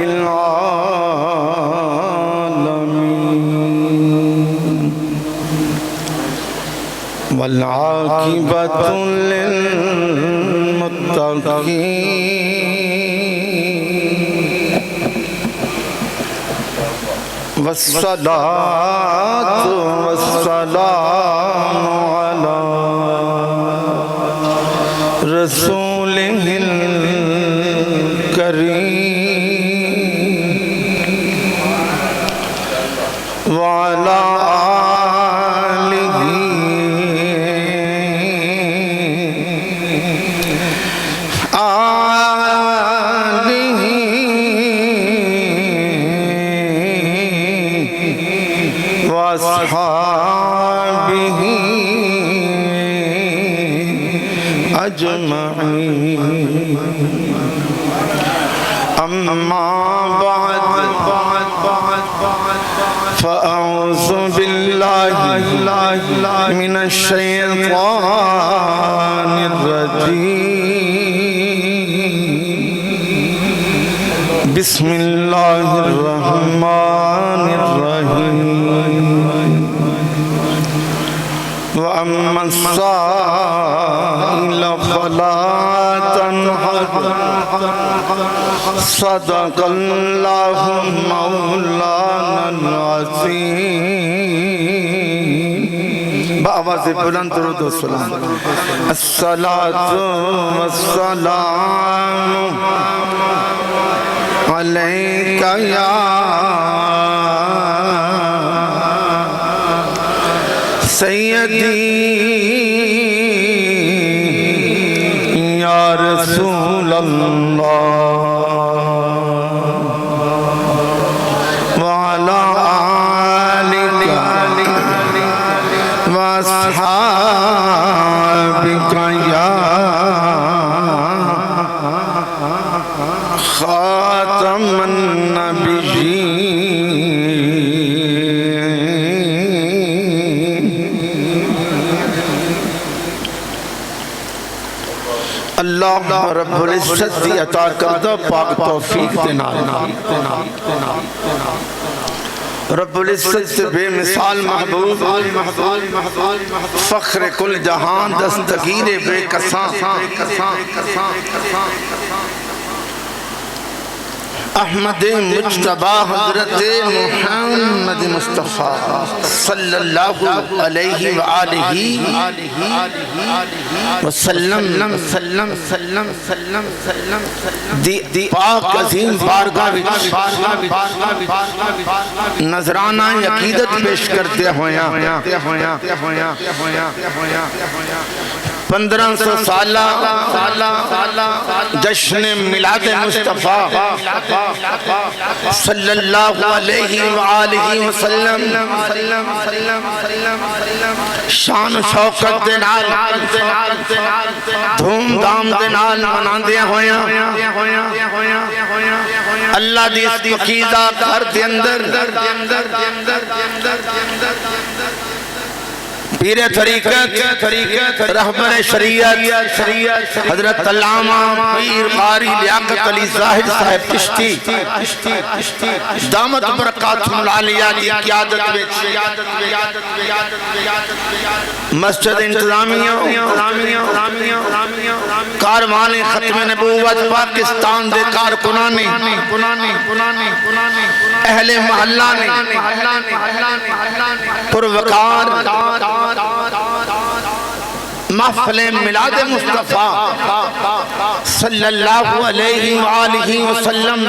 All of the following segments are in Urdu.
العالمين والعاقبة للمتقين والصلاة والسلام على رسوله الكريم وعلى آله وأصحابه أجمعين أما بعد فأعوذ بالله من الشيطان الرجيم بسم الله الرحمن الرحيم وأما السائل فلا تنهر صدق الله مولانا العظيم بآواز بلند درود و سلام الصلاة والسلام عليك يا سيدي يا رسول الله وعلى آلك وأصحابك يا خاتم النبيين اللہ رب العزت دی عطا کردہ پاک توفیق دینا رب العزت بے مثال محبوب فخر کل جہان دستگیر بے کساں احمد مجتبہ حضرت محمد مصطفیٰ صلی اللہ علیہ وآلہ وسلم دی پاک عظیم بارگاہ نظرانہ عقیدت پیش کرتے ہویا 1500 سالہ جشن میلاد مصطفیٰ صلی اللہ علیہ وآلہ وسلم شان و شوقت دنال دھوم دام دنال مناندے ہویا اللہ دی اس مقیدہ گھر دے اندر پیر طریقت رہبر شریعت حضرت علامہ پیر قاری لیاقت علی ظاہر صاحب چشتی دامت برکاتہم العالیہ دی قیادت مسجد انتظامیہ کاروان ختم نبوت پاکستان دے کارکنانے اہل محلہ نے پروکار محفل میلاد مصطفیٰ صلی اللہ علیہ وآلہ وسلم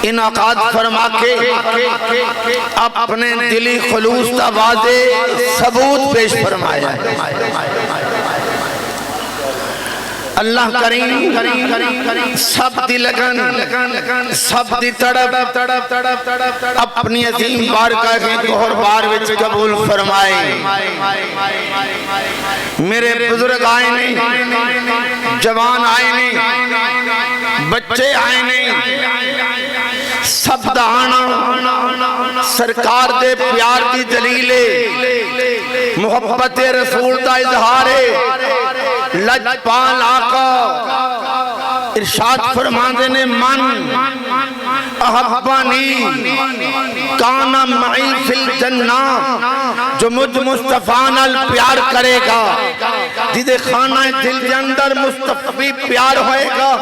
انعقاد فرما کے اپنے دلی خلوص کا وعدے ثبوت پیش فرمایا ہے اللہ کریم سب دی لگن سب دی تڑپ اپنی عظیم بارگاہ کے گہر بار وچ قبول فرمائے میرے بزرگ آئے نہیں جوان آئے نہیں بچے آئے نہیں سب دانا سرکار دے پیار دی دلیلے محبت رسول دا اظہارے لجپال آقا ارشاد فرماندے نے من احبانی کانا معی فی الجنہ، جو مجھ مصطفیٰ نال پیار کرے گا جدے خانہ دل کے اندر مصطفی پیار ہوئے گا،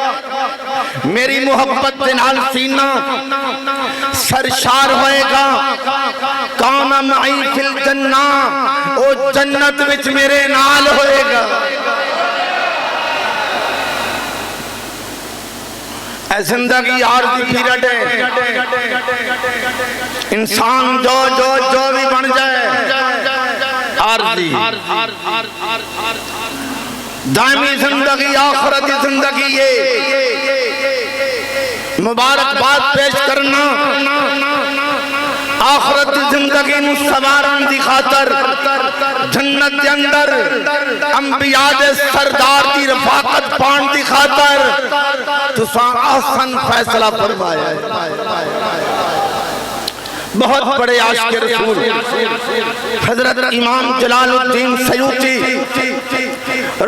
میری محبت دے نال سینہ سرشار ہوئے گا، کانا معی فی الجنہ، او جنت وچ میرے نال ہوئے گا۔ اے زندگی عارضی پیریڈ ہے، انسان جو بھی بن جائے عارضی، دائمی زندگی آخرتی زندگی ہے۔ مبارکباد پیش کرنا آخرت زندگی نو سوارن دی خاطر جنت دے اندر انبیاء دے سردار دی رفاقت پان دی خاطر تساں احسن فیصلہ فرمایا ہے۔ بہت بڑے عاشق رسول حضرت امام جلال الدین سیوطی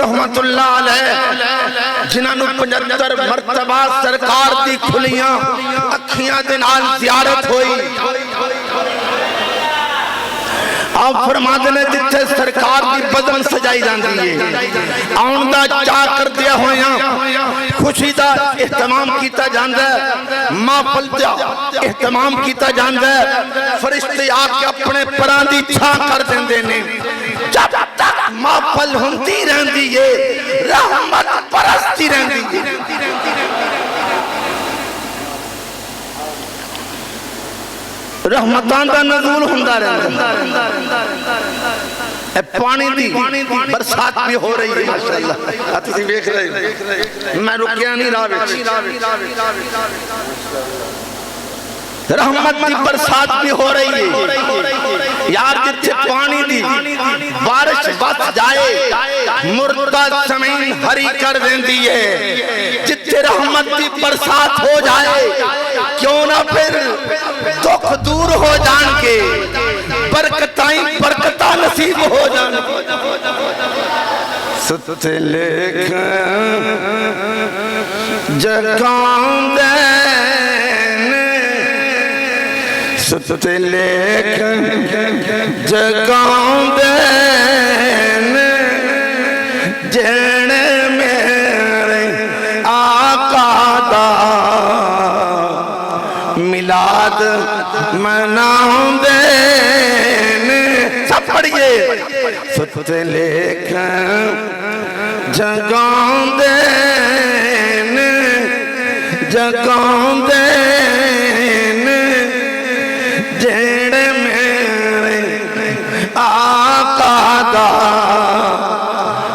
رحمت اللہ علیہ، جنہاں نو 75 مرتبہ سرکار دی کھلیاں اکھیاں دے نال زیارت ہوئی، آپ فرماتے ہیں جتھے سرکار دی بدن سجائی جاندی ہے، آن دا چاہ کر دیا ہویاں، خوشی دا اہتمام کیتا جاندہ ہے، محفل دا اہتمام کیتا جاندہ ہے، فرشتے آکے اپنے پران دی چھاں کر دیندے نے، جب تک محفل ہنتی رہندی ہے، رحمت پرستی رہندی ہے۔ رحمتان دا نزول ہندہ رہتا ہے، پانی دی برسات بھی ہو رہی ہے ماشاءاللہ، آتی سی بیک رہے ہیں، میں رکیا نہیں راوے، رحمت دی برسات بھی ہو رہی ہے، یار جتھے پانی دی بارش بس جائے مردہ زمین ہری کر دیندی ہے، جتھے رحمت دی برسات ہو جائے کیوں نہ پھر دکھ دور ہو جان کے برکتائیں برکتہ نصیب ہو جان ستے لکھ جگان دین ستے لکھ جگان دین جن میرے آقا دا میلاد مناؤں دین، سب پڑھئے ستے لکھ جگان دین جگان دین جن میرے آقا دا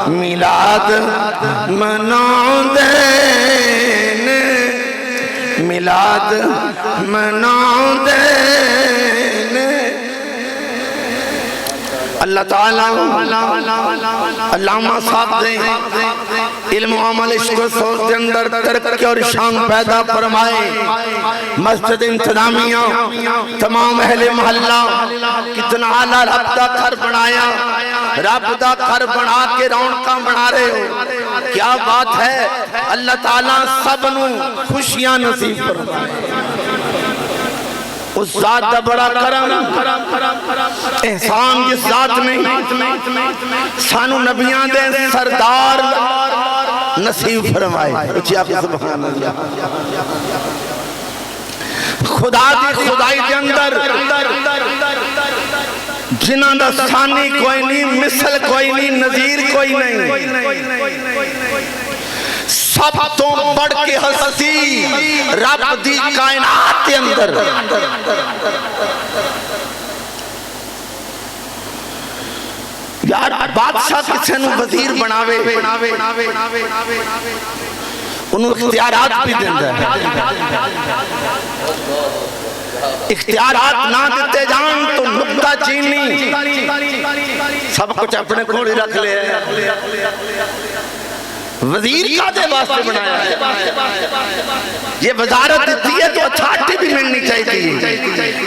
میلاد مناؤں دین، میلاد مناؤں دین۔ اللہ تعالیٰ علامہ صاحب دیں علم و عمل عشق و سوچ کے اندر ترقی اور شان پیدا فرمائے، مسجد انتظامیہ تمام اہل محلہ کتنا اعلیٰ رب دا گھر بنایا، رب دا گھر بنا کے رونقاں بنا رہے ہو، کیا بات ہے، اللہ تعالیٰ سب نو خوشیاں نصیب فرمائے۔ اس ذات دا بڑا کرم احسان جس ذات میں سانو نبیان دے سردار نصیب فرمائے، اچھی آپ سبحان اللہ۔ خدا دی خدائی کے اندر جنہاں دا ثانی کوئی نہیں، مثل کوئی نہیں، نظیر کوئی نہیں، سب تو بڑھ کے ہستی رب دی کائنات کے اندر، یار بادشاہ کسے نو وزیر بناوے انہوں اختیارات بھی دیندہ ہے، اختیارات نہ دیتے جان تو نکتہ چینی سب کچھ اپنے کھوڑی رکھ لے، وزیر کا دے واسطے بنایا ہے، یہ وزارت دیتی ہے تو اتھارٹی بھی ملنی چاہیے،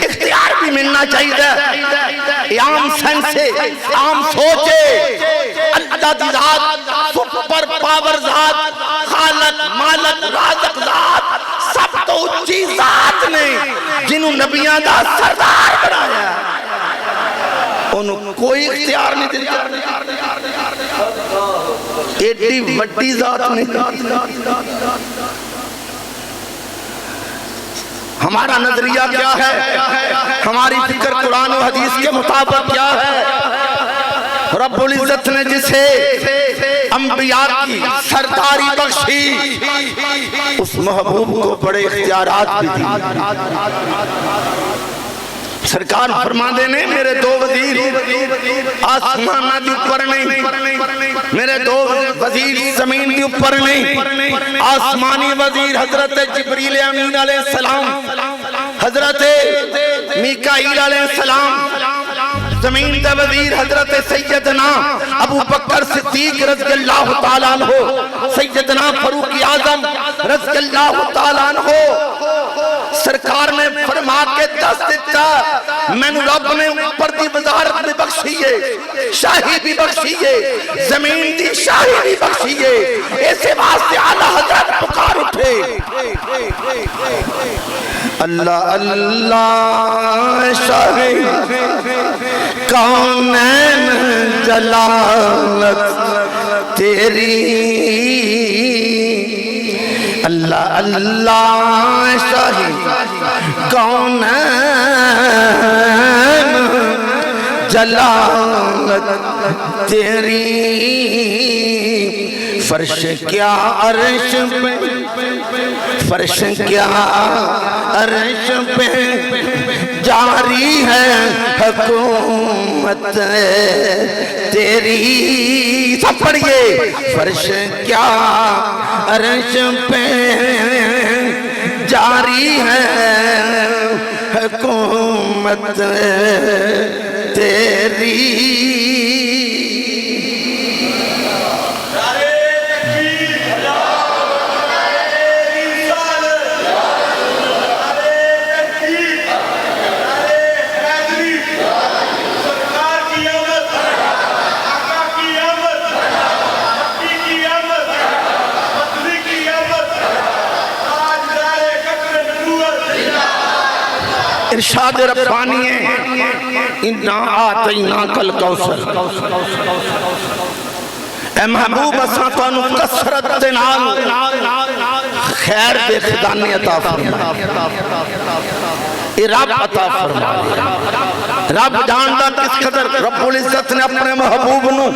اختیار بھی ملنا چاہیے، عام سینسے عام سوچے اللہ دی ذات سپر پاور ذات مالک رازق ذات سب تو اچھی ذات نے جنہوں نبیاں دا سردار بنایا انہوں کوئی اختیار نہیں دیا ایڈی وڈی ذات نہیں. ہمارا نظریہ کیا ہے؟ ہماری فکر قرآن و حدیث کے مطابق کیا ہے؟ رب العزت نے جسے انبیاء کی سرداری بخشی اس محبوب کو بڑے اختیارات بھی دی. سرکار فرما دینے میرے دو وزیر آسمانہ دی اوپر نہیں، میرے دو وزیر زمین دی اوپر نہیں. آسمانی وزیر حضرت جبریل امین علیہ السلام، حضرت میکائیل علیہ السلام. زمین دا وزیر حضرت سیدنا ابو بکر صدیق رضی اللہ تعالیٰ عنہ، سیدنا فاروق اعظم رضی اللہ تعالیٰ عنہ. سرکار نے فرما کے دست دیتا میں نے رب نے اوپر دی وزارت بھی بخشیے، شاہی بھی بخشیے، زمین دی شاہی بھی بخشیے. ایسے واسطے اعلیٰ حضرت پکار اٹھے اللہ اللہ شاہی کونین جلالت تیری، اللہ اللہ شاہی کونین جلالت تیری. فرش کیا عرش پہ، فرش کیا عرش پہ جاری ہے حکومت تیری. سب پڑھئے فرش کیا عرش پہ جاری ہے حکومت تیری. ارشاد ربانی ہے اِنَّا آتَيْنَاكَ الْكَوْثَرَ. اے محبوب اساں تانوں کثرت دے نال خیر دے خزانے عطا فرما. رب عطا فرما. رب جاندا کس قدر رب العزت نے اپنے محبوب نو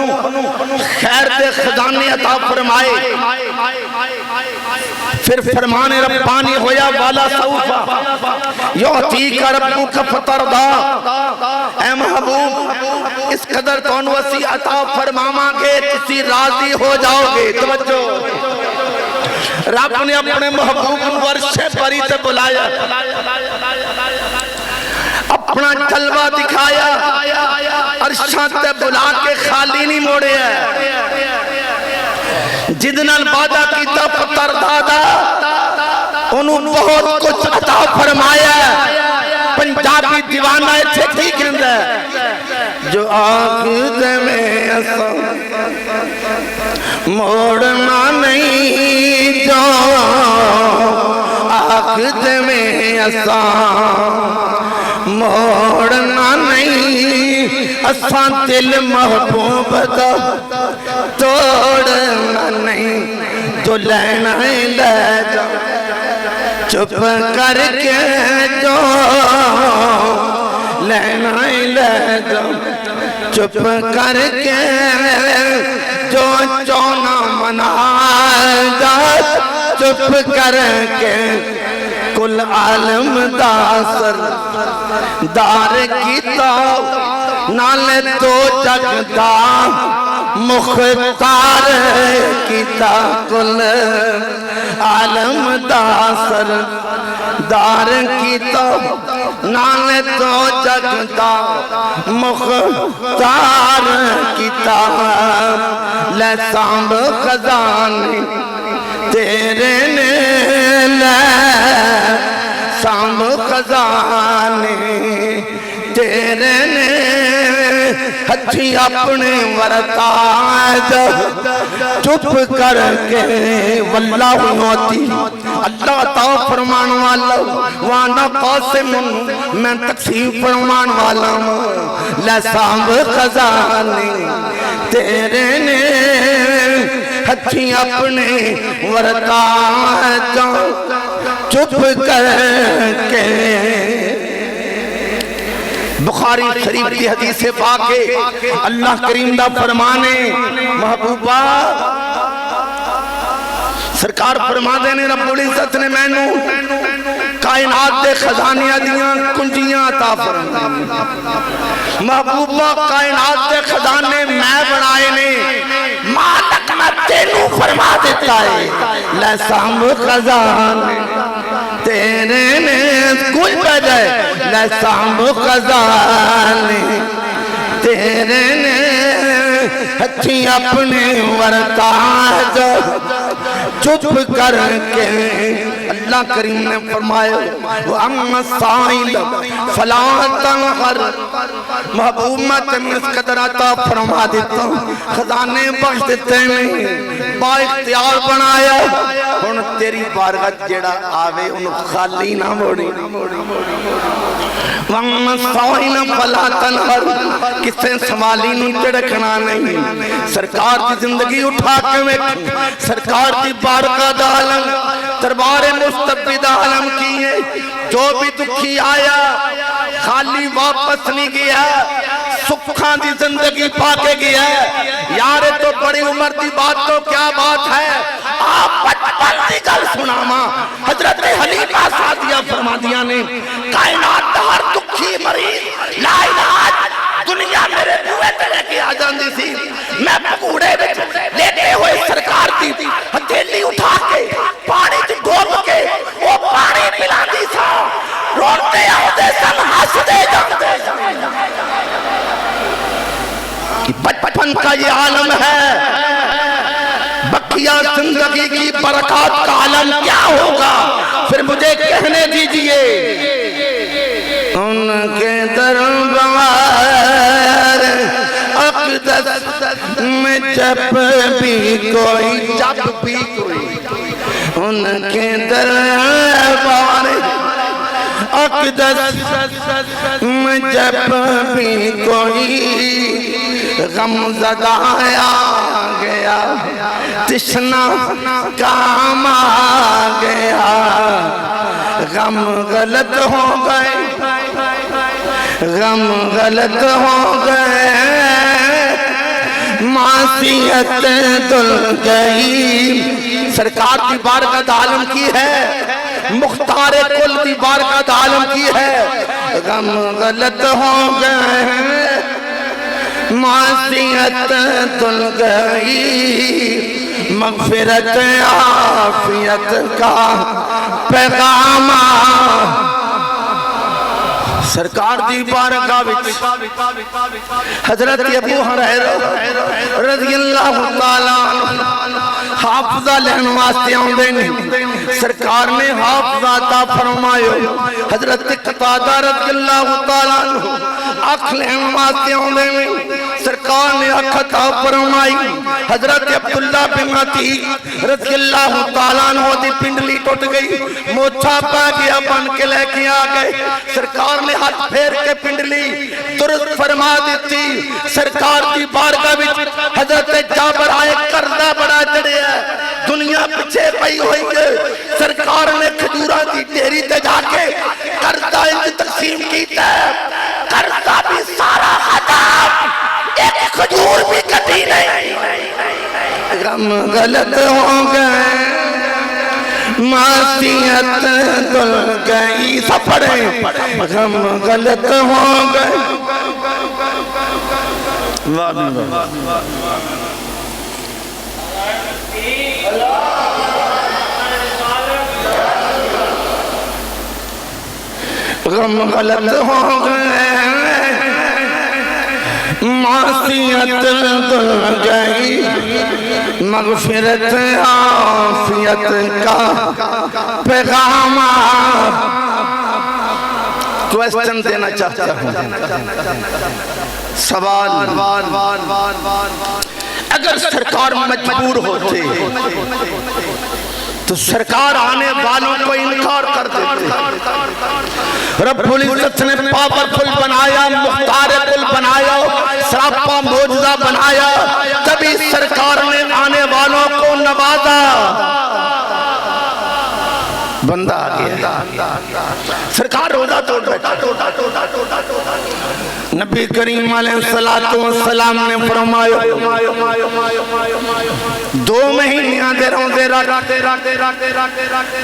خیر دے خزانے عطا فرمائے. پھر فرمان ربانی ہویا والا سوفا یعطیک ربک فترضا. اے محبوب اس قدر تانوں اسی عطا فرماواں گے تسی راضی ہو جاؤ گے. توجہ رب نے اپنے محبوب ورشے پری تے بلایا، اپنا جلوہ دکھایا، عرشاں تے بلا کے خالی نہیں موڑے ہے. جدنال وعدہ کیتا پتر دادا انہوں بہت کچھ عطا فرمایا. پنجابی دیوانہ ایتھے تھی کہندہ ہے جو آخذ میں اسا موڑنا نہیں، جو آخذ میں اسا موڑنا نہیں، اسا دل محبوب دا توڑنا نہیں. تو لینا لے جا چپ کر کے جو لینا لے جا چپ کر کے جو چونا منا جا چپ کر کے کل عالم دا سردار کتاب نالے تو جگ دا مختار کتاب کل عالم دا سردار کتاب نالے تو جگ دا مختار کتاب. لے سامب خزانے تیرے نے لے سامب خزانے تیرے نے ہتھی اپنے ورتاج چپ کر کے واللہ ہوتی اللہ عطا فرمان والا وانا قاسم میں تقسیم فرمان والا لسام خزانے تیرے نے ہتھی اپنے ورتاج چپ کر کے بخاری شریف کی حدیث پاک ہے اللہ کریم دا فرمانے محبوبہ سرکار فرما دینے رب العزت نے میں نو کائنات دے خزانیاں دیاں کنجیاں عطا فرمائے محبوبہ کائنات دے خزانے میں بنائے نے مالک میں تینوں فرما دیتا ہے لسام خزانے تیرے نے کوئی پہ جائے لسام خزانے تیرے نے ہتھی اپنے ورتاج چپ کر کے اللہ کریم نے فرمایا وَأَمَّا السَّائِلَ فَلَا تَنْهَرْ محبوب میں تمہیں اس قدر عطا فرما دیتا ہوں خزانے بخش دیتے ہیں با اختیار بنایا ان تیری بارگاہ جڑا آوے ان خالی نہ موڑی وَأَمَّا السَّائِلَ فَلَا تَنْهَرْ کسے سوالی نو چڑکنا نہیں سرکار کی زندگی اٹھا کے میں سرکار کی بارگاہ دا عالم دربار مستبد عالم کی ہے جو بھی دکھی آیا خالی واپس نہیں گیا سکھاں دی زندگی پاکے گیا یارے تو بڑی عمر دی بات تو کیا بات ہے آپ بچپن دی گل سناما حضرت حلیمہ سعدیہ فرما دیا نے کائنات دا ہر دکھی مریض لا علاج دنیا میرے بوئے تلے کی آجان دی سی میں پکوڑے بچ لیتے ہوئے سرکار دی ہتھیلی اٹھا کے پانی جو ڈوب کے وہ پانی پلا دی سا روتے آدھے سن ہس دے جاتے بچپن کا یہ عالم ہے بقیہ زندگی کی برکات کا عالم کیا ہوگا پھر مجھے کہنے دیجئے ان کے دربار اقدس میں جب بھی کوئی ان کے دربار اقدس میں جب بھی کوئی غم زدہ آ گیا تشنا کام آ گیا غم غلط ہو گئے غم غلط ہو گئے معصیت دل گئی سرکار کی بارگاہ عالم کی ہے مختار کل کی بارگاہ عالم کی ہے غم غلط ہو گئے معصیت دل گئی مغفرت عافیت کا پیغام سرکار دی بارگاہ وچ حضرت ابو ہریرہ رضی اللہ تعالیٰ عنہ حافظہ لہن واسطے آندے نے سرکار نے حافظہ عطا فرمایا حضرت قتادہ رضی اللہ تعالیٰ عنہ آنکھ لہن واسطے آندے نے سرکار نے آنکھ عطا فرمائی حضرت عبداللہ بن عتیق رضی اللہ تعالیٰ عنہ دی پنڈلی ٹوٹ گئی موچھا پا گیا بن کے لے کے آ گئے سرکار نے ہاتھ پھیر کے پنڈلی درست فرما دیتی سرکار کی بارگاہ وچ حضرت جابر آئے قرضہ بڑا چڑھے ہے دنیا پچھے پئی ہوئی ہے سرکار نے کھجورہ کی ڈیری تے جا کے قرضہ انج تقسیم کیتا ہے قرضہ بھی سارا ختم ایک کھجور بھی کٹی نہیں غم غلط ہو گئے معصیت دل گئی سفڑے غم غلط ہو گئے غم غلط ہو گئے معصیت دل گئی مغفرت عافیت کا پیغام کوسچن دینا چاہتا ہوں، سوال، اگر سرکار مجبور ہوتے تو سرکار آنے والوں کو انکار کر دیتے۔ رب العزت نے پاورفل بنایا، مختار کل بنایا، سراپا موجزہ بنایا، تبھی سرکار نے آنے والوں کو نوازا۔ بندہ آ گیا، سرکار روزہ توڑ بیٹھا۔ نبی کریم علیہ السلام نے فرمایا 2 مہینیاں دے روزے رکھ،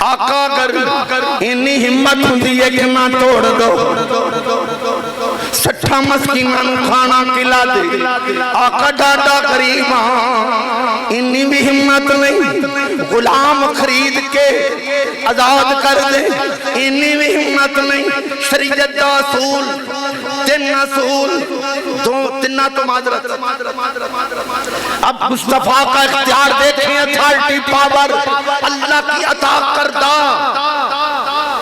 آقا اگر انی ہمت ہوندی ہے کہ نہ توڑ دو، 60 مسکیناں نوں کھانا کھلا دے، آقا ڈاڈا غریب ہاں، انی بھی ہمت نہیں، غلام خرید کے آزاد کر دے، انی بھی ہمت نہیں، شریعت دا اصول 3 اصول، 3 تو معذرت۔ اب مصطفیٰ کا اختیار دیکھیں، اتھارٹی پاور اللہ کی عطا کردہ۔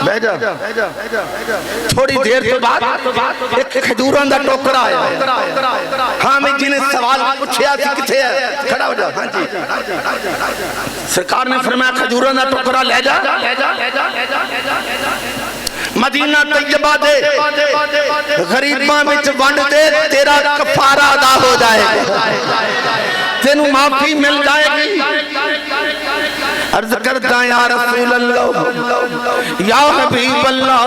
بیجا تھوڑی دیر کے بعد ایک کھجوراں دا ٹوکرا آیا، ہاں میں جنہیں سوال پوچھیا سی کتھے ہے، کھڑا ہو جا، ہاں جی، سرکار نے فرمایا کھجوراں دا ٹوکرا لے جا، مدینہ طیبہ دے، غریباں وچ ونڈ دے، تیرا کفارہ ادا ہو جائے گا، تینوں معافی مل جائے گی۔ عرض کرتا یا رسول اللہ، یا حبیب اللہ،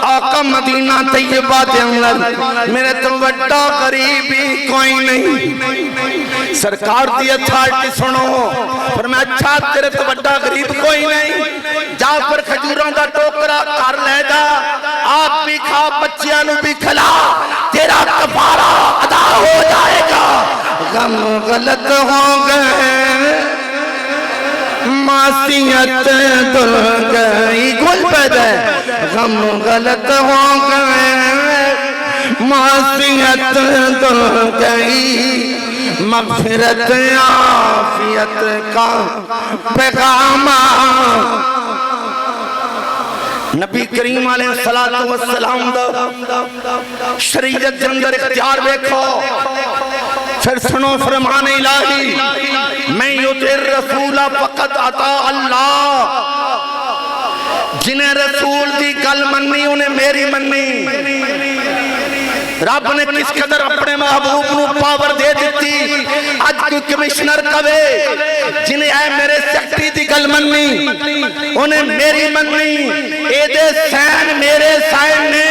آقا مدینہ طیبہ دے اندر میرے تو وڈا غریبی کوئی نہیں۔ سرکار دی اتھارٹی سنو، فرمایا اچھا تیرے تو وڈا غریب کوئی نہیں، جا پر کھجوراں دا ٹوکرا کر لے جا، آپ بھی کھا بچیاں نو بھی کھلا، تیرا کفارہ ادا ہو جائے گا۔ غم غلط ہو گئے، معصیت دل گئی، گل پیدا ہے، غم غلط ہو گئے، معصیت دل گئی، مغفرت عافیت کا پیغام۔ نبی کریم علیہ السلام دا شریعت جندر اختیار دیکھو، پھر سنو فرمان الہی، میں یطع الرسول فقط اطاع اللہ، جنہیں رسول دی گل منی انہیں میری منی۔ رب نے کس قدر اپنے محبوب نو پاور دے دیتی، آج کوئی کمشنر کہے جنہیں اے میرے سیکٹری دی گل منی انہیں میری منی، اے دے سین میرے سین نے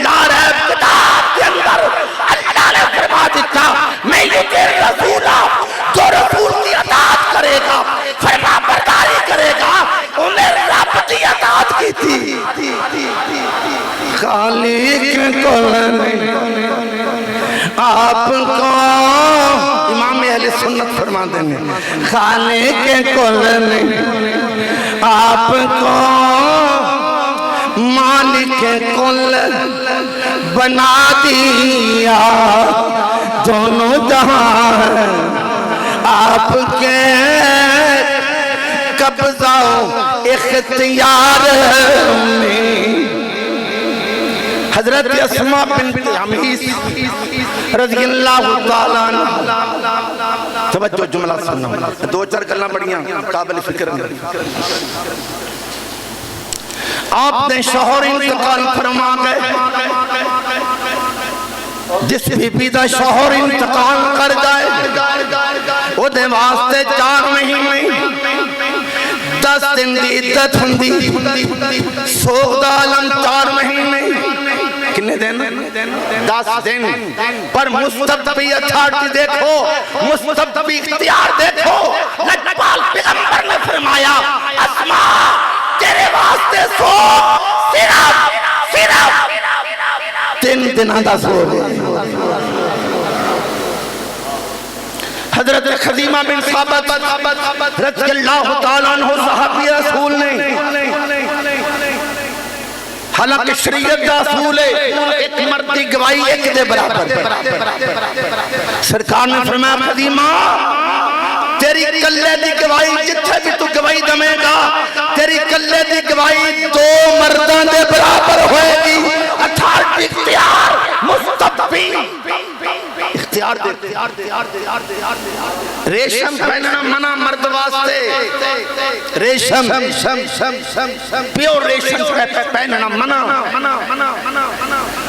لا ریب کتاب کے اندر اللہ نے فرما دیتا، میں یطع الرسول، جو رسول کی اطاعت کرے گا، فرما برداری کرے گا، انہیں رب کی اطاعت کی تھی۔ خالق کو آپ کو، امام اہل سنت فرما دیں، خالق کو آپ کو مالک کل بنا دیا، دونوں جہاں آپ کے قبضہ اختیار میں۔ حضرت اسماء بنت عمیس رضی اللہ تعالیٰ عنہ، توجہ جملہ سننا، 2-4 گلاں بڑیاں قابل فکر ہیں۔ آپ نے شوہر انتقال فرما گئے، جس بی بی دا شوہر انتقال کر جائے وہ دے واسطے 4 مہینے 10 دن دی عدت ہوندی، سوگ دا عالم 4 مہینے کنے دن 10 دن، پر مستقبی اتھارٹی دیکھو، مستقبی اختیار دیکھو، لجپال پیغمبر نے فرمایا اسماء تیرے واسطے سوگ صرف 3 دنوں دا سوگ ہے۔ حضرت خزیمہ بن ثابت رضی اللہ تعالیٰ عنہ صحابی رسول نے، حالانکہ شریعت دا اصول ہے ایک مرد دی گواہی ایک دے برابر، سرکار نے فرمایا خزیمہ تیری کلے دی گواہی جتھے بھی تو گواہی دمے گا، تیری کلے دی گواہی 2 مردان دے برابر ہوئے گی۔ اختیار مستفی اختیار دے ریشم پہننا منع مرد واسطے ریشم پیور ریشم پہننا منع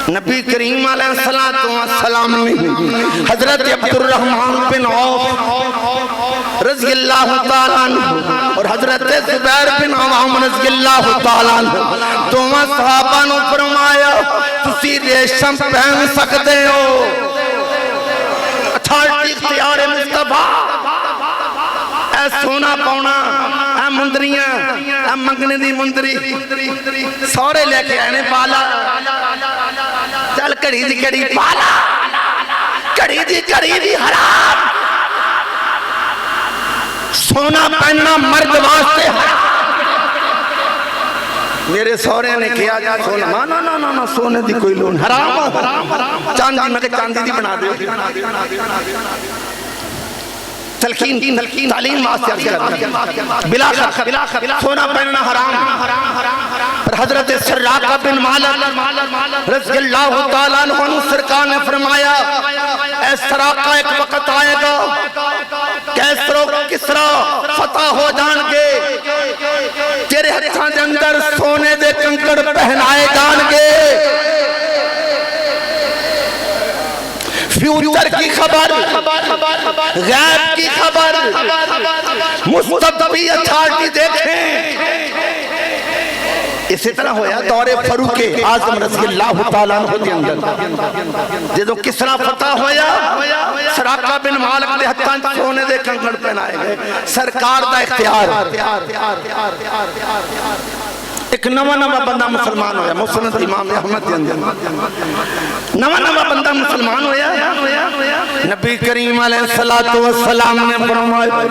نبی کریم علیہ السلام نے حضرت عبد الرحمن بن عوف رضی اللہ تعالیٰ عنہ اور حضرت زبیر بن عوام رضی اللہ تعالیٰ عنہ دونوں صحابہ نے فرمایا تسی ریشم پہن سکتے ہو اتھارٹی اختیار مصطفیٰ اے سونا پونا اے مندریاں اے منگنے دی مندری سورے لے کے آنے پالا چل کڑی دی کڑی پالا کڑی دی حرام سونا پہننا مرد واسطے حرام میرے سورے نے کیا جا سونا نا سونے دی کوئی لون حرام چاندی میں کہ چاندی دی بنا دے تلقین تعلیم واسطے بلا خر سونا پہننا حرام پر حضرت سراقہ بن مالک رضی اللہ تعالیٰ عنہ سرکار نے فرمایا اے سراقہ ایک وقت آئے گا کیسر و کسرا فتح ہو جان گے تیرے ہتھاں دے اندر سونے دے کنکڑ پہنائے جان گے فیوچر کی خبر غیب کی خبر مستقبی اتھارٹی دیکھیں اسی طرح ہویا دور فاروق اعظم رضی اللہ تعالیٰ عنہ کے اندر جدو کسرا فتح ہویا سراقہ بن مالک دے ہتھاں سونے دے کنکڑ پہنائے گئے سرکار دا اختیار ایک نوا بندہ مسلمان ہویا مسند امام احمد کے اندر نوا بندہ مسلمان ہویا نبی کریم علیہ السلام نے فرمایا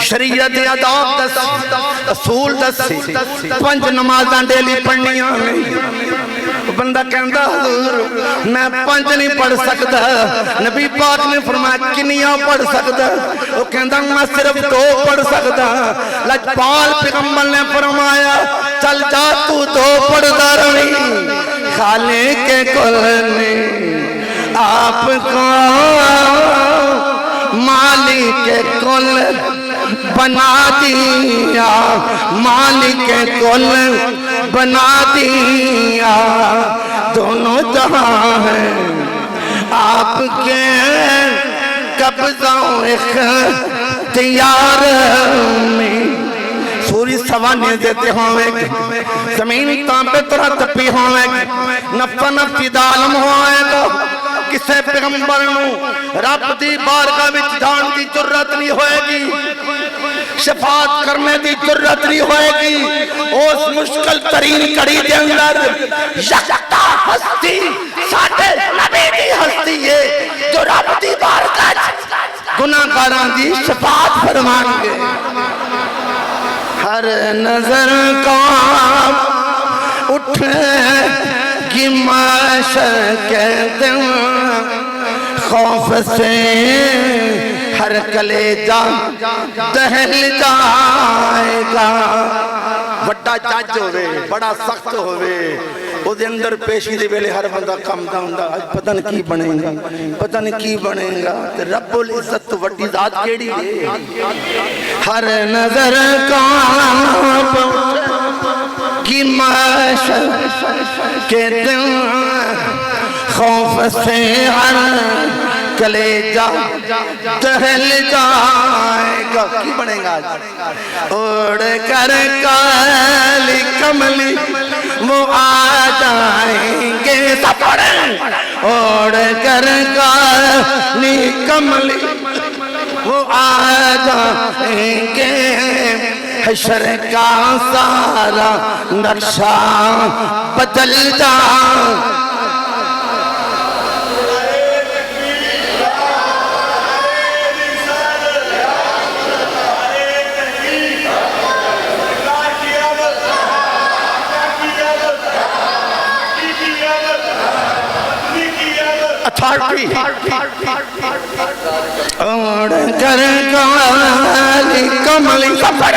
شریعت آداب دس اصول دس پنج نمازاں ڈیلی پڑھنیاں بندہ کہندا حضور میں پنج نہیں پڑھ سکتا نبی پاک نے فرمایا کنیاں پڑھ سکتا وہ کہندا میں صرف دو پڑھ سکتا لجپال پیغمبر نے فرمایا چل جا تو دو پڑھدا رہی خالق کے کل نے آپ کو مالک کے کل بنا دیا مالک کے کل بنا دیا دونوں جہاں ہیں آپ کے قبضہ اختیار میں سوری سوانے دیتے ہوئے زمین تانپے طرح تپی ہوئے نفع نفی دالم ہوئے گا کسے پیغمبر نو رب دی بارگاہ وچ جان دی جرت نہیں ہوئے گی شفاعت کرنے دی جرت نہیں ہوئے گی اس مشکل ترین کڑی دے اندر یکتا ہستی ساٹھے نبی دی ہستی ہے جو رب دی بارگاہ گناہگاراں دی شفاعت فرمان گے ہر نظر کام اٹھے کی معاشر کے دن خوف سے ہر کلیجہ دہل جائے گا بڑا جج ہوئے بڑا سخت ہوئے وہ دے اندر پیشی دے ویلے ہر بندہ کم دا ہوندا پتہ نہیں کی بنے گا پتہ نہیں کی بنے گا رب العزت وڈی ذات کیڑی ہے ہر نظر کانپ کی معاشر کے دن خوف سے ہر کلیجہ دہل جائے گا کی بنے گا اڑ کر کالی کملی وہ آ جائیں گے سفر اڑ کر کالی کملی وہ آ جائیں گے حشر کا سارا نقشہ بدل جائیں اتھارٹی اوڑ کر کالی کملی سفر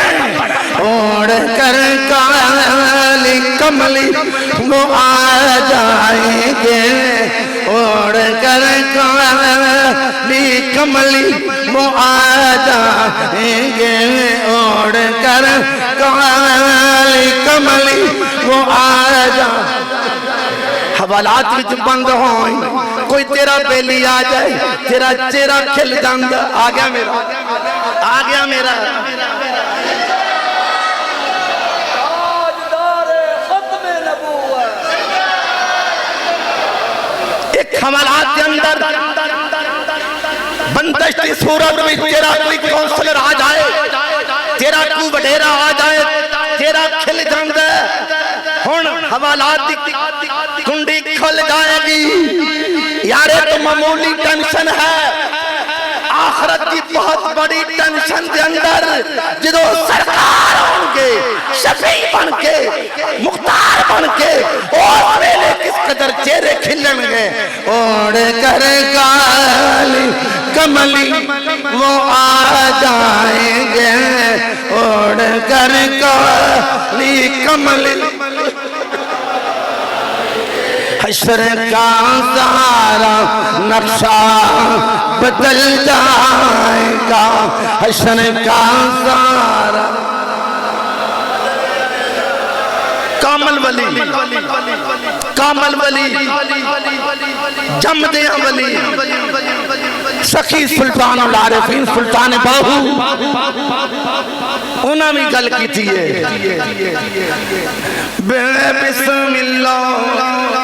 اوڑ کر کالی کملی وہ آ جائیں گے اوڑھ کر کالی کملی وہ آ جائیں گے اوڑھ کر کالی کملی وہ آ جائیں حوالات وچ بند ہوئیں کوئی تیرا بیلی آ جائے تیرا چہرہ کھل جاندہ آ گیا میرا ایک حوالات کے اندر بندشتی صورت میں تیرا کوئی کونسلر آ جائے تیرا کوئی وڈیرا آ جائے تیرا کھل جاندہ ہون حوالات کنڈی کھل جائے گی یارے تو معمولی ٹینشن ہے آخرت کی بہت بڑی ٹینشن دے اندر جدو سرکار بن کے شفیع بن کے مختار بن کے اور میلے کس قدر چہرے کھلن گے اوڑھ کر کالی کملی وہ آ جائیں گے اوڑھ کر کالی کملی حشر کا سارا نقشہ بدل جائے گا حشر کا سارا کامل ولی جمدیاں ولی سخی سلطان العارفین سلطان باہو انہاں بھی گل کی تھی بسم اللہ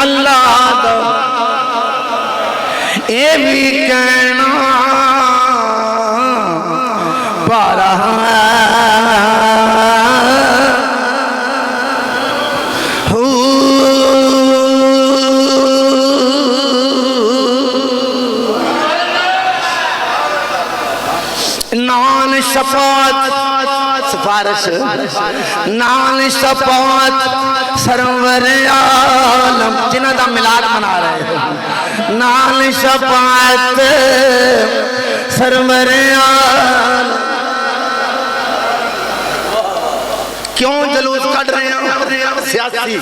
اللہ دا اے بھی کہنا پارا نان شفاعت سفارش نان شفاعت سرور عالم جنہ دا ملاد منا رہے ہیں نان شفاعت سرور عالم کیوں جلوس کٹ رہے ہیں سیاسی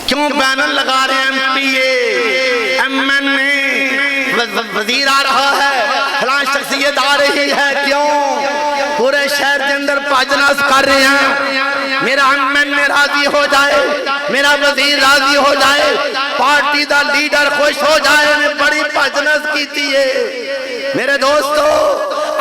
کیوں بینر لگا رہے ہیں M P A M N A وزیر آ رہا ہے فلان شخصیت آ رہی ہے کیوں پورے شہر کے اندر پاجناس کر رہے ہیں میرا ایم این اے راضی ہو جائے میرا وزیر راضی ہو جائے پارٹی دا لیڈر خوش ہو جائے میں بڑی پاجناس کی تھی میرے دوستو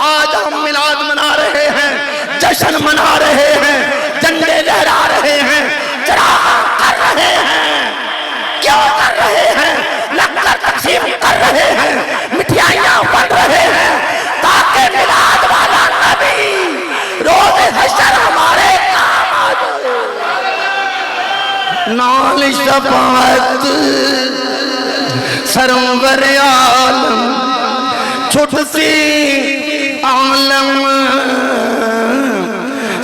آج ہم ملاد منا رہے ہیں جشن منا رہے ہیں جھنڈے لہرا رہے ہیں چراغاں کر رہے ہیں کیوں کر رہے ہیں لنگر تقسیم کر رہے ہیں مٹھائیاں بن رہے ہیں تاکہ ملاد والا نبی روز حشر ہمارے کام آ جائے نال شفاعت سرور عالم چھٹ سی عالم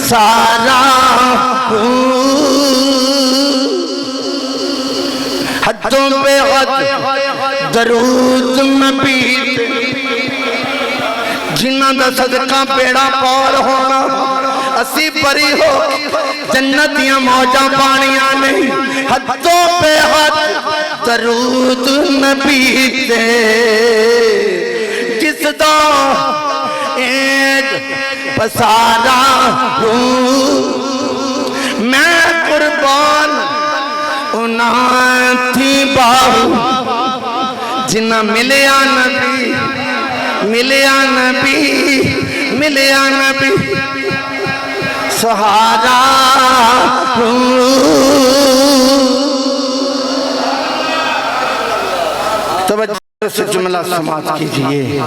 سارا حدوں پہ حد درود مبید جنہ دا صدقہ پیڑا پار ہونا اسی پری ہو جنتیاں موجہ پانیاں نہیں حدوں پہ حد درود مبید جس دا ایک پسارا ہوں میں قربان انہاں تھی باہو جنہ ملیا نبی ملیا نبی ملیا نبی سہارا توجہ سے جملہ سماعت کیجئے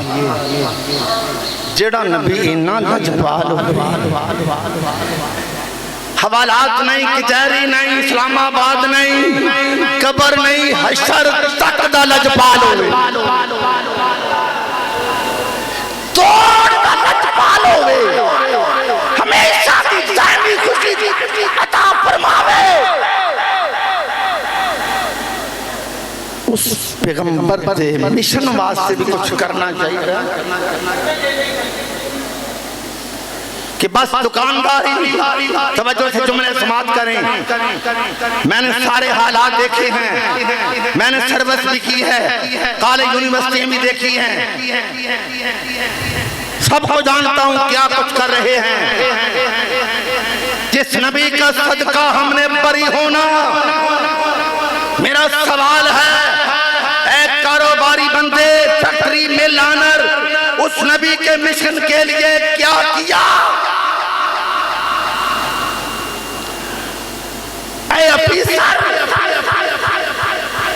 جڑا نبی اینا لجپال حوالات نہیں کچہری نہیں اسلام آباد نہیں قبر نہیں حشر تک دا لجپال ہوئے توڑ دا لجپال ہوئے ہمیشہ کی دائمی خوشی کی عطا فرماوے اس پیغمبر دے مشن واسطے بھی کچھ کرنا چاہیے کہ بس دکانداری. توجہ سے جملے سماعت کریں. میں نے سارے حالات دیکھے ہیں, میں نے سروس بھی کی ہے, کالج یونیورسٹی بھی دیکھی ہیں, سب کو جانتا ہوں کیا کچھ کر رہے ہیں. جس نبی کا صدقہ ہم نے بری ہونا. میرا سوال ہے, اے کاروباری بندے, فیکٹری میں لانر, اس نبی کے مشن کے لیے کیا کیا؟ اے افیسر,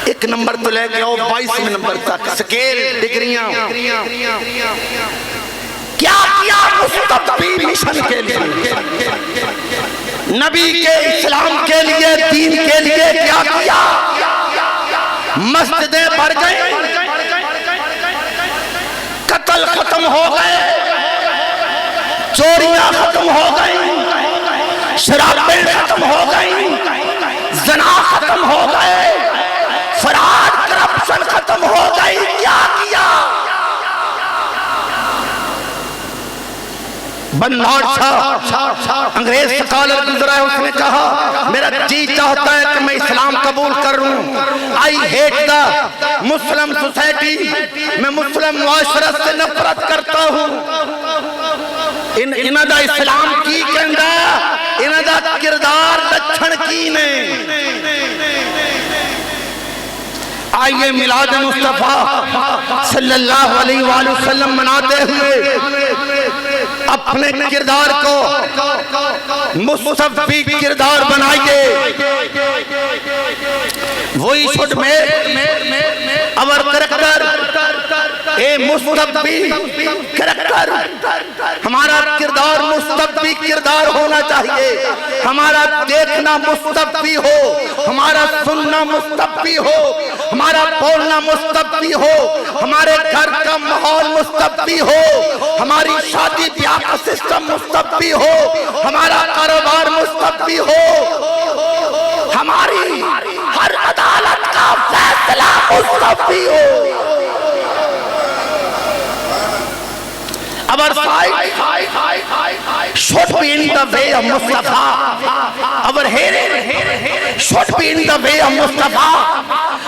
ایک نمبر تو لے گئے 22 نمبر تک سکیل ڈگریاں, کیا کیا مستقبی مشن کے لیے, نبی کے اسلام کے لیے, دین کے لیے کیا کیا؟ مسجدیں بھر گئیں, قتل ختم ہو گئے, چوریاں ختم ہو گئیں, شرابیں ختم ہو گئیں, زنا ختم ہو گئے, فراڈ کرپشن ختم ہو گئی, کیا کیا؟ بنارڈ شاہ انگریز سکالر گزرا ہے, اس نے کہا میرا جی چاہتا ہے کہ میں اسلام قبول کر لوں. I hate the Muslim society, میں مسلم معاشرت سے نفرت کرتا ہوں. انہاں دا اسلام کی کہندا, انہاں دا کردار لچھن کی نے. آئیے میلاد مصطفیٰ صلی اللہ علیہ وآلہ وسلم مناتے ہوئے اپنے کردار کو مصطفی کردار بنائیے. وہی شوڈ میک اور کریکٹر اے مصطفی کریکٹر. ہمارا کردار مصطفی کردار ہونا چاہیے, ہمارا دیکھنا مصطفی ہو, ہمارا سننا مصطفی ہو, ہمارا بولنا مصطفی ہو, ہمارے گھر کا ماحول مصطفی ہو, ہماری شادی بیاہ کا سسٹم مصطفی ہو, ہمارا کاروبار مصطفی ہو, ہماری ہر عدالت کا فیصلہ مصطفی ہو. Our fight should be in the way of Mustafa. Our hearing should be in the way of Mustafa.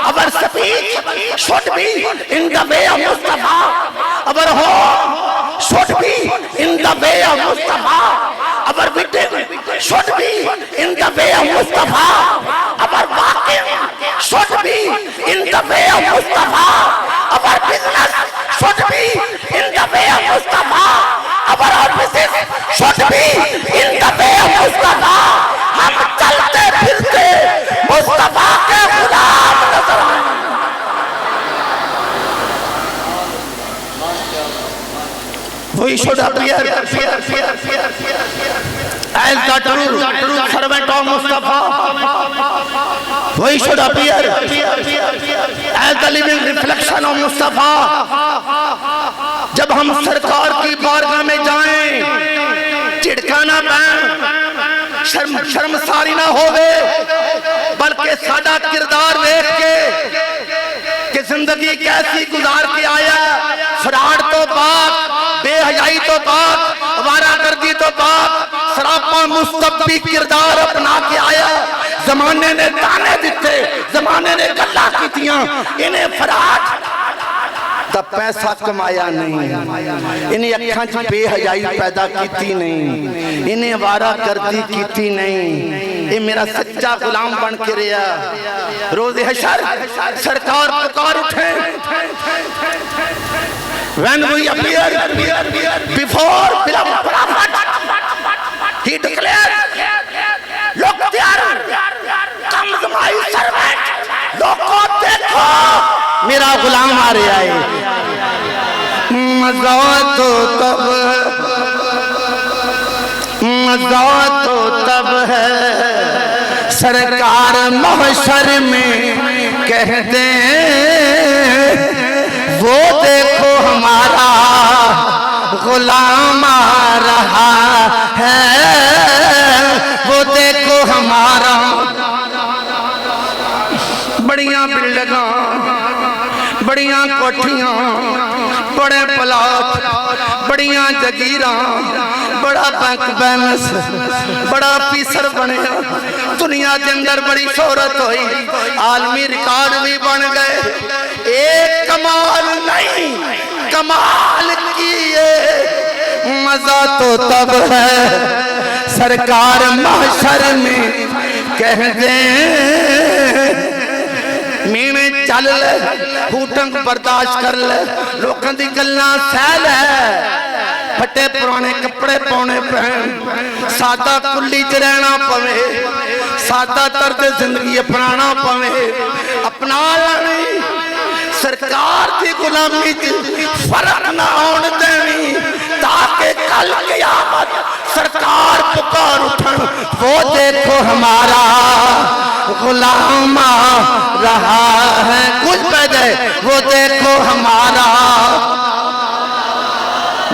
Our speech should be in the way of Mustafa. Our home should be in the way of Mustafa. Our meeting should be in the way of Mustafa. Our walking should be in the way of Mustafa. Our business should be in the way of Mustafa. Our offices should be in the way of Mustafa. ہم چلتے پھرتے مصطفیٰ کے غلام نظر آئیں. We should appear as the true servant of Mustafa. We should appear as the living reflection of Mustafa. جب ہم سرکار کی بارگاہ میں جائیں, چڑکانا پائیں, شرمساری نہ ہوئے, بلکہ سادہ کردار دیکھ کے کہ زندگی کیسی گزار کے آیا, فراڈ تو پاک, بے حیائی تو پاک, وارہ گردی تو پاک, سراپا مصطفی کردار اپنا کے آیا. زمانے نے تانے دیتے, زمانے نے گلہ کی تیاں, انہیں فراڈ تا پیسہ کمایا نہیں, انہیں اکھانچ بے حیائی پیدا کیتی نہیں, انہیں وارہ گردی کیتی نہیں. یہ میرا سچا غلام بن کے رہا. روز حشر سرکار پکار اٹھیں. When we appear before beloved prophet, he declared, look there comes my servant. لوگوں دیکھو میرا غلام آ رہا ہے. مزہ تو تب ہے سرکار محشر میں کہتے ہیں, وہ دیکھو ہمارا غلام آ رہا ہے, وہ دیکھو ہمارا. بڑیاں بلڈنگاں, بڑیاں کوٹھیاں, بڑے پلاٹ, بڑی بڑیاں جگیراں بڑا بینک بیلنس بڑا پیسر بنے دنیا کے اندر بڑی شہرت ہوئی عالمی ریکارڈ بھی بن گئے ایک کمال نہیں کمال کیے مزہ تو تب ہے سرکار محشر میں کہہ دیں مینے چل لے ہوٹنگ برداشت کر لے لوکاں دی گلاں سہ لے پھٹے پرانے کپڑے پونے پہن سادہ کلی چ رہنا پوے سادہ طرز زندگی اپنانا پوے اپنا لانی سرکار دی غلامی فرق نہ آن دینی تاکہ کل قیامت سرکار پکار اٹھن وہ دیکھو ہمارا غلام رہا ہے کچھ پہ جائے وہ دیکھو ہمارا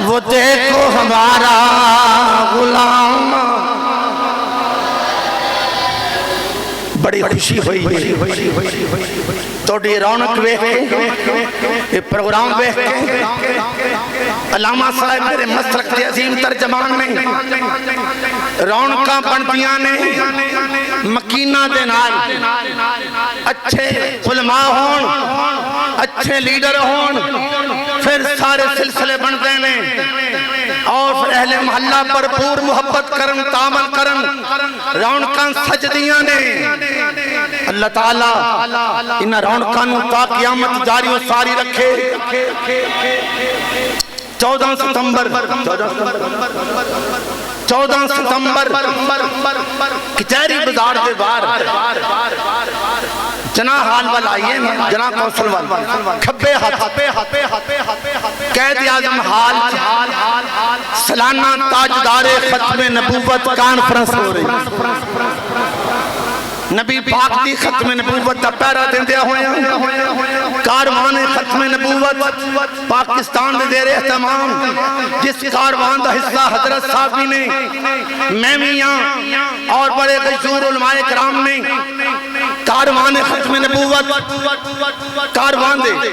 وہ دیکھو ہمارا غلام بڑی خوشی ہوئی توڑی رونق ویکھ یہ پروگرام ویکھ علامہ صاحب میرے مسلک کے عظیم ترجمان میں رونقاں بندیاں نے مکینہ دے نال اچھے علماء ہون اچھے لیڈر ہون پھر سارے سلسلے بنتے ہیں اور پھر اہل محلہ پر پور محبت کرن تعامل کرن رونقاں سجدیاں نے اللہ تعالیٰ انہ رونقاں تا قیامت جاری و ساری رکھے 14 ستمبر کچہری بازار دے بار جناح حال والا آئیے جناح کونسل والا کھبے ہاتھ قائد اعظم حال سالانہ تاجدار ختم نبوت کانفرنس ہو رہی نبی پاک دی ختم نبوت دا پیرا دیندیا ہویا کاروان ختم نبوت پاکستان دے دیر احتمام جس کاروان دا حصہ حضرت صاحبی نے میمیاں اور بڑے غیور علماء کرام نے کاروان ختم نبوت کاروان دے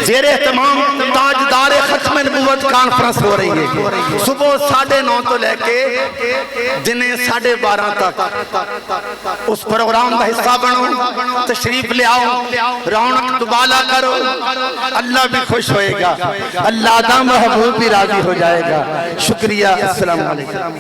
زیر احتمام تاجدار ختم نبوت کانفرنس ہو رہی ہے صبح 9:30 تو لے کے دنیں 12:30 تک اس پروگرام کا حصہ بنو تشریف لے آؤ رونق دوبالا کرو اللہ بھی خوش ہوئے گا اللہ دا محبوب بھی راضی ہو جائے گا شکریہ السلام علیکم